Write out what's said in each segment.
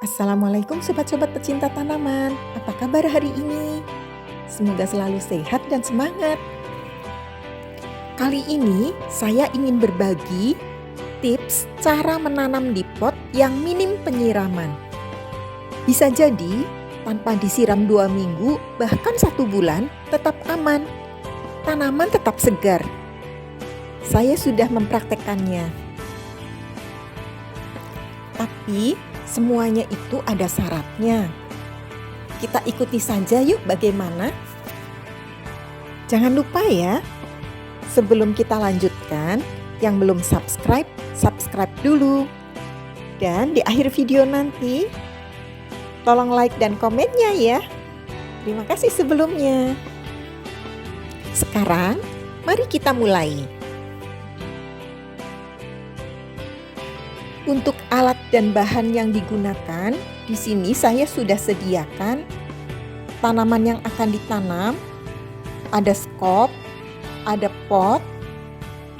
Assalamualaikum sobat-sobat pecinta tanaman. Apa kabar hari ini? Semoga selalu sehat dan semangat. Kali ini saya ingin berbagi tips cara menanam di pot yang minim penyiraman. Bisa jadi tanpa disiram 2 minggu bahkan 1 bulan tetap aman. Tanaman tetap segar. Saya sudah mempraktekkannya. Tapi semuanya itu ada syaratnya. Kita ikuti saja yuk bagaimana. Jangan lupa ya, sebelum kita lanjutkan, yang belum subscribe, subscribe dulu. Dan di akhir video nanti, tolong like dan komennya ya. Terima kasih sebelumnya. Sekarang, mari kita mulai. Untuk alat dan bahan yang digunakan, di sini saya sudah sediakan tanaman yang akan ditanam. Ada skop, ada pot,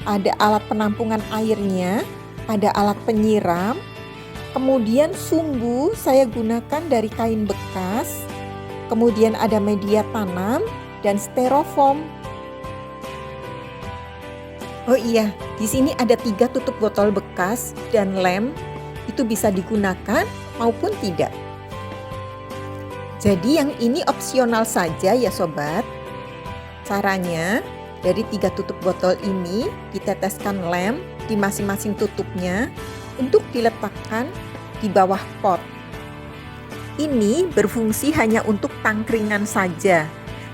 ada alat penampungan airnya, ada alat penyiram. Kemudian sumbu saya gunakan dari kain bekas. Kemudian ada media tanam dan styrofoam. Oh iya, di sini ada 3 tutup botol bekas dan lem. Itu bisa digunakan maupun tidak. Jadi yang ini opsional saja ya sobat. Caranya, dari 3 tutup botol ini diteteskan lem di masing-masing tutupnya untuk diletakkan di bawah pot. Ini berfungsi hanya untuk tangkringan saja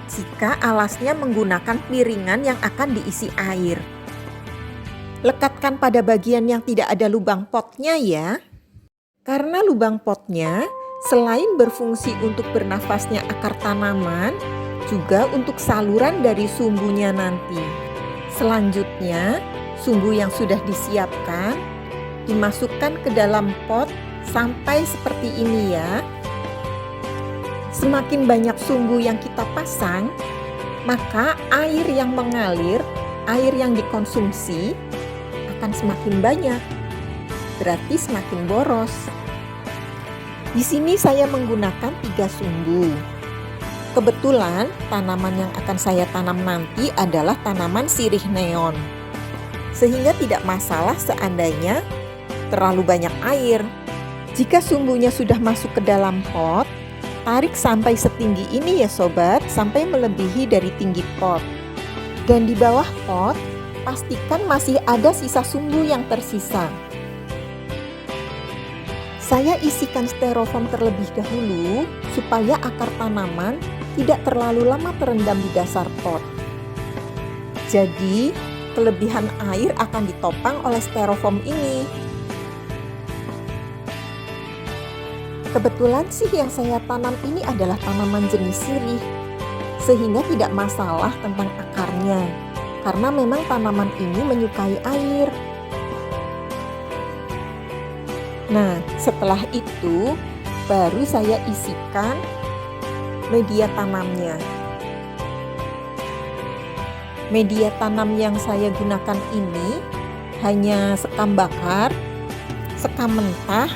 jika alasnya menggunakan piringan yang akan diisi air. Lekatkan pada bagian yang tidak ada lubang potnya ya. Karena lubang potnya selain berfungsi untuk bernafasnya akar tanaman, juga untuk saluran dari sumbunya nanti. Selanjutnya, sumbu yang sudah disiapkan dimasukkan ke dalam pot sampai seperti ini ya. Semakin banyak sumbu yang kita pasang, maka air yang mengalir, air yang dikonsumsi akan semakin banyak, berarti semakin boros. Di sini saya menggunakan 3 sumbu. Kebetulan tanaman yang akan saya tanam nanti adalah tanaman sirih neon, sehingga tidak masalah seandainya terlalu banyak air. Jika sumbunya sudah masuk ke dalam pot, tarik sampai setinggi ini ya sobat, sampai melebihi dari tinggi pot. Dan di bawah pot, pastikan masih ada sisa sumbu yang tersisa. Saya isikan styrofoam terlebih dahulu supaya akar tanaman tidak terlalu lama terendam di dasar pot. Jadi, kelebihan air akan ditopang oleh styrofoam ini. Kebetulan sih yang saya tanam ini adalah tanaman jenis sirih, sehingga tidak masalah tentang akarnya. Karena memang tanaman ini menyukai air. Nah, setelah itu baru saya isikan media tanamnya. Media tanam yang saya gunakan ini hanya sekam bakar, sekam mentah,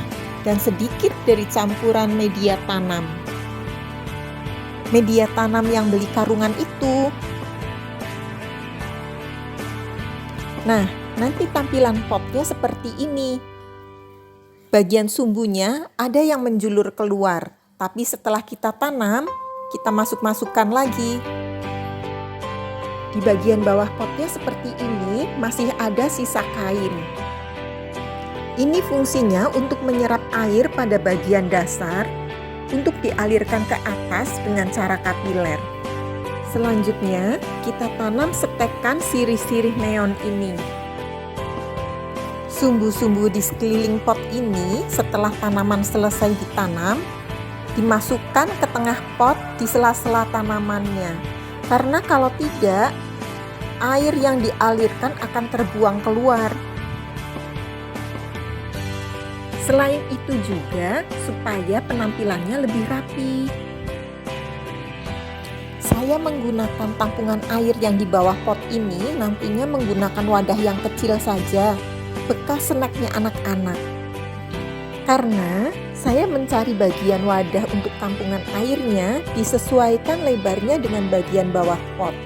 dan sedikit dari campuran media tanam. Media tanam yang beli karungan itu. Nah, nanti tampilan potnya seperti ini. Bagian sumbunya ada yang menjulur keluar, tapi setelah kita tanam, kita masukkan lagi. Di bagian bawah potnya seperti ini masih ada sisa kain. Ini fungsinya untuk menyerap air pada bagian dasar untuk dialirkan ke atas dengan cara kapiler. Selanjutnya, kita tanam setekan sirih-sirih neon ini. Sumbu-sumbu di sekeliling pot ini setelah tanaman selesai ditanam, dimasukkan ke tengah pot di sela-sela tanamannya. Karena kalau tidak, air yang dialirkan akan terbuang keluar. Selain itu juga, supaya penampilannya lebih rapi. Saya menggunakan tampungan air yang di bawah pot ini nantinya menggunakan wadah yang kecil saja, bekas snacknya anak-anak. Karena saya mencari bagian wadah untuk tampungan airnya disesuaikan lebarnya dengan bagian bawah pot,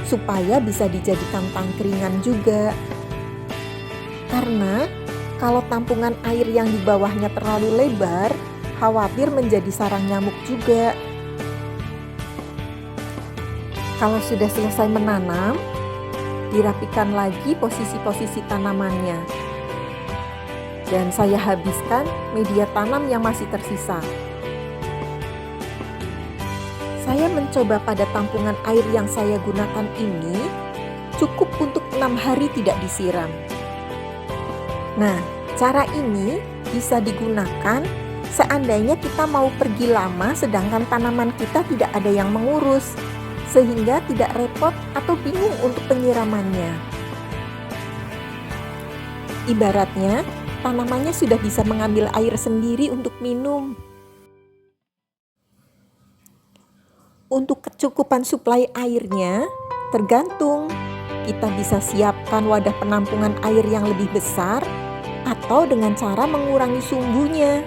supaya bisa dijadikan tangkringan juga. Karena kalau tampungan air yang di bawahnya terlalu lebar, khawatir menjadi sarang nyamuk juga. Kalau sudah selesai menanam, dirapikan lagi posisi-posisi tanamannya. Dan saya habiskan media tanam yang masih tersisa. Saya mencoba pada tampungan air yang saya gunakan ini cukup untuk 6 hari tidak disiram. Nah, cara ini bisa digunakan seandainya kita mau pergi lama sedangkan tanaman kita tidak ada yang mengurus, sehingga tidak repot atau bingung untuk penyiramannya. Ibaratnya, tanamannya sudah bisa mengambil air sendiri untuk minum. Untuk kecukupan suplai airnya, tergantung. Kita bisa siapkan wadah penampungan air yang lebih besar atau dengan cara mengurangi sumbunya.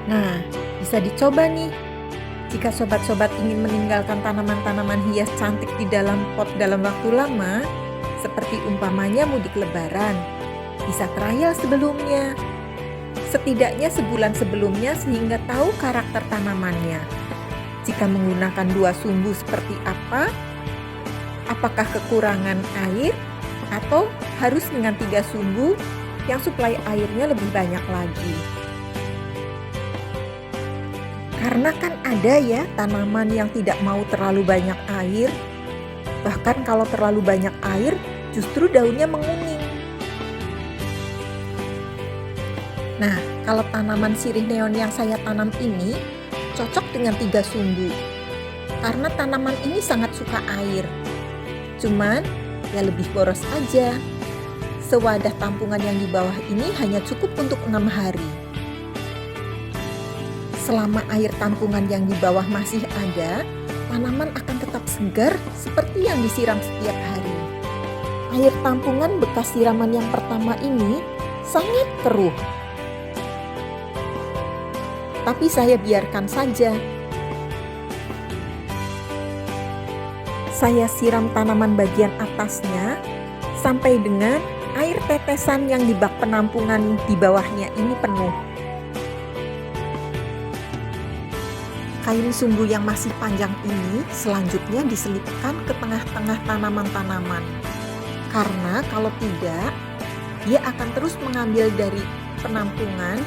Nah, bisa dicoba nih. Jika sobat-sobat ingin meninggalkan tanaman-tanaman hias cantik di dalam pot dalam waktu lama, seperti umpamanya mudik lebaran, bisa trial sebelumnya. Setidaknya sebulan sebelumnya sehingga tahu karakter tanamannya. Jika menggunakan 2 sumbu seperti apa? Apakah kekurangan air atau harus dengan 3 sumbu yang suplai airnya lebih banyak lagi? Karena kan ada ya tanaman yang tidak mau terlalu banyak air. Bahkan kalau terlalu banyak air, justru daunnya menguning. Nah, kalau tanaman sirih neon yang saya tanam ini cocok dengan 3 sumbu. Karena tanaman ini sangat suka air. Cuman ya lebih boros aja. Sewadah tampungan yang di bawah ini hanya cukup untuk 6 hari. Selama air tampungan yang di bawah masih ada, tanaman akan tetap segar seperti yang disiram setiap hari. Air tampungan bekas siraman yang pertama ini sangat keruh. Tapi saya biarkan saja. Saya siram tanaman bagian atasnya sampai dengan air tetesan yang di bak penampungan di bawahnya ini penuh. Kain sumbu yang masih panjang ini selanjutnya diselipkan ke tengah-tengah tanaman-tanaman. Karena kalau tidak, dia akan terus mengambil dari penampungan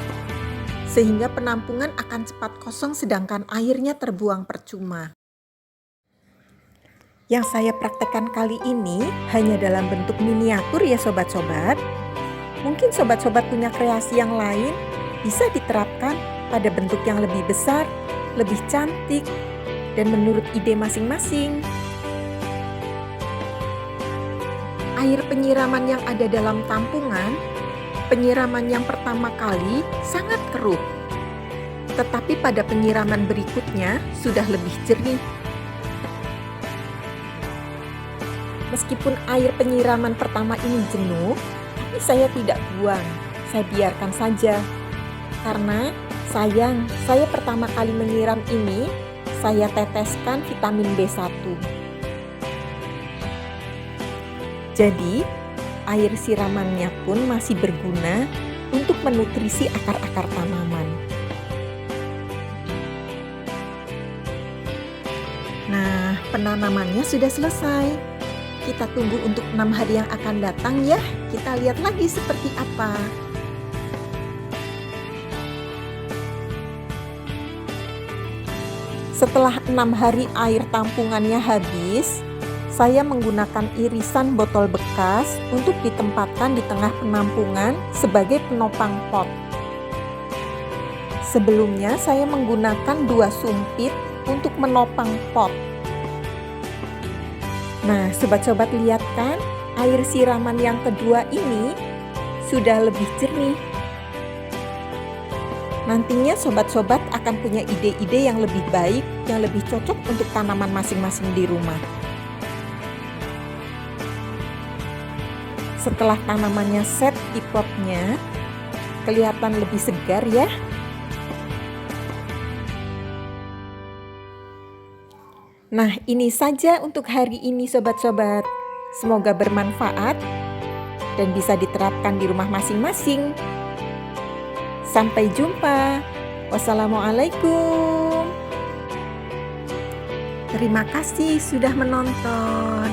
sehingga penampungan akan cepat kosong sedangkan airnya terbuang percuma. Yang saya praktekkan kali ini hanya dalam bentuk miniatur ya sobat-sobat. Mungkin sobat-sobat punya kreasi yang lain bisa diterapkan pada bentuk yang lebih besar, lebih cantik, dan menurut ide masing-masing. Air penyiraman yang ada dalam tampungan, penyiraman yang pertama kali sangat keruh. Tetapi pada penyiraman berikutnya sudah lebih jernih. Meskipun air penyiraman pertama ini jenuh, tapi saya tidak buang, saya biarkan saja. Karena sayang, saya pertama kali menyiram ini, saya teteskan vitamin B1. Jadi, air siramannya pun masih berguna untuk menutrisi akar-akar tanaman. Nah, penanamannya sudah selesai. Kita tunggu untuk 6 hari yang akan datang ya. Kita lihat lagi seperti apa. Setelah 6 hari air tampungannya habis, saya menggunakan irisan botol bekas untuk ditempatkan di tengah penampungan sebagai penopang pot. Sebelumnya saya menggunakan 2 sumpit untuk menopang pot. Nah, sobat-sobat lihat kan, air siraman yang kedua ini sudah lebih jernih. Nantinya sobat-sobat akan punya ide-ide yang lebih baik, yang lebih cocok untuk tanaman masing-masing di rumah. Setelah tanamannya set di potnya, kelihatan lebih segar ya. Nah, ini saja untuk hari ini sobat-sobat. Semoga bermanfaat dan bisa diterapkan di rumah masing-masing. Sampai jumpa. Wassalamualaikum. Terima kasih sudah menonton.